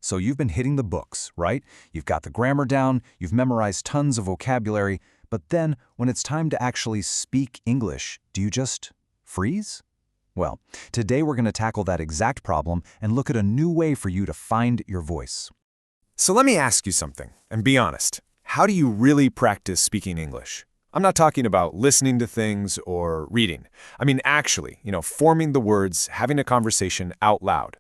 So you've been hitting the books, right? You've got the grammar down, you've memorized tons of vocabulary, but then when it's time to actually speak English, do you just freeze? Well, today we're going to tackle that exact problem and look at a new way for you to find your voice. So let me ask you something, and be honest. How do you really practice speaking English? I'm not talking about listening to things or reading. I mean actually, forming the words, having a conversation out loud.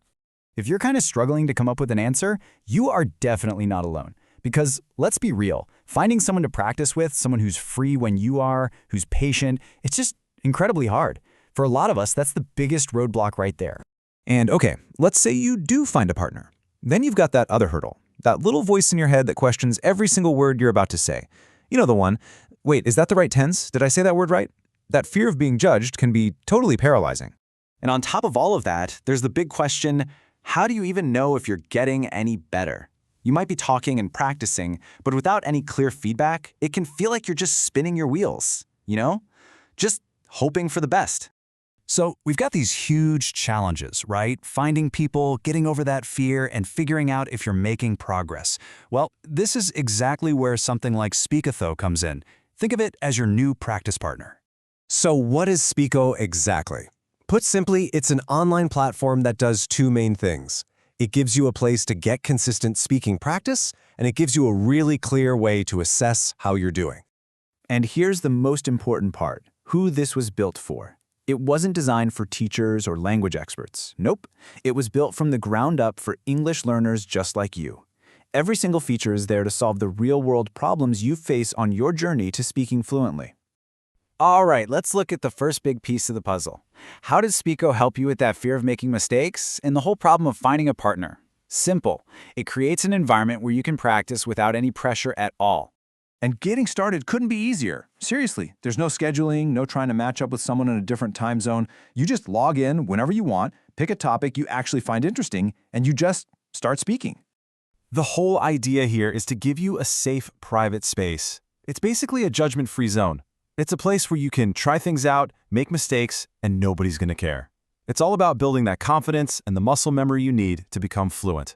If you're kind of struggling to come up with an answer, you are definitely not alone. Because let's be real, finding someone to practice with, someone who's free when you are, who's patient, it's just incredibly hard. For a lot of us, that's the biggest roadblock right there. And okay, let's say you do find a partner. Then you've got that other hurdle, that little voice in your head that questions every single word you're about to say. You know the one, wait, is that the right tense? Did I say that word right? That fear of being judged can be totally paralyzing. And on top of all of that, there's the big question, how do you even know if you're getting any better? You might be talking and practicing, but without any clear feedback, it can feel like you're just spinning your wheels, Just hoping for the best. So we've got these huge challenges, right? Finding people, getting over that fear, and figuring out if you're making progress. Well, this is exactly where something like Speho comes in. Think of it as your new practice partner. So what is Speho exactly? Put simply, it's an online platform that does two main things. It gives you a place to get consistent speaking practice, and it gives you a really clear way to assess how you're doing. And here's the most important part, who this was built for. It wasn't designed for teachers or language experts. Nope. It was built from the ground up for English learners just like you. Every single feature is there to solve the real-world problems you face on your journey to speaking fluently. All right, let's look at the first big piece of the puzzle. How does Speho help you with that fear of making mistakes and the whole problem of finding a partner? Simple. It creates an environment where you can practice without any pressure at all. And getting started couldn't be easier. Seriously, there's no scheduling, no trying to match up with someone in a different time zone. You just log in whenever you want, pick a topic you actually find interesting, and you just start speaking. The whole idea here is to give you a safe, private space. It's basically a judgment-free zone. It's a place where you can try things out, make mistakes, and nobody's going to care. It's all about building that confidence and the muscle memory you need to become fluent.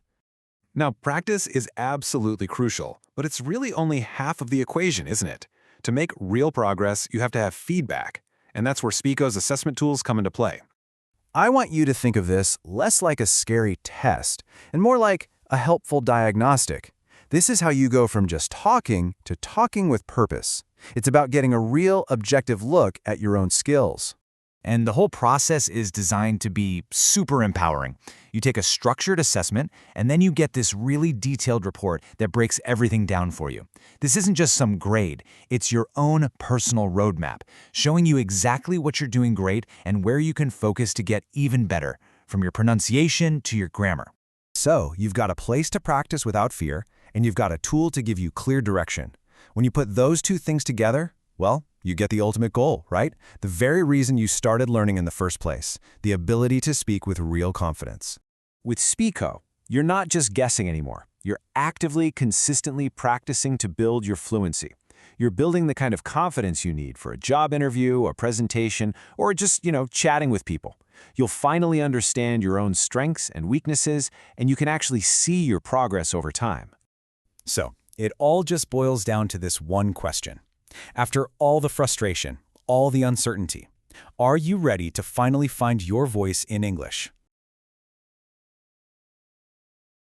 Now, practice is absolutely crucial, but it's really only half of the equation, isn't it? To make real progress, you have to have feedback, and that's where Speho's assessment tools come into play. I want you to think of this less like a scary test and more like a helpful diagnostic. This is how you go from just talking to talking with purpose. It's about getting a real objective look at your own skills. And the whole process is designed to be super empowering. You take a structured assessment, and then you get this really detailed report that breaks everything down for you. This isn't just some grade, it's your own personal roadmap, showing you exactly what you're doing great and where you can focus to get even better, from your pronunciation to your grammar. So, you've got a place to practice without fear, and you've got a tool to give you clear direction. When you put those two things together, well, you get the ultimate goal, right? The very reason you started learning in the first place, the ability to speak with real confidence. With Speho, you're not just guessing anymore. You're actively, consistently practicing to build your fluency. You're building the kind of confidence you need for a job interview, a presentation, or just, chatting with people. You'll finally understand your own strengths and weaknesses, and you can actually see your progress over time. So, it all just boils down to this one question. After all the frustration, all the uncertainty, are you ready to finally find your voice in English?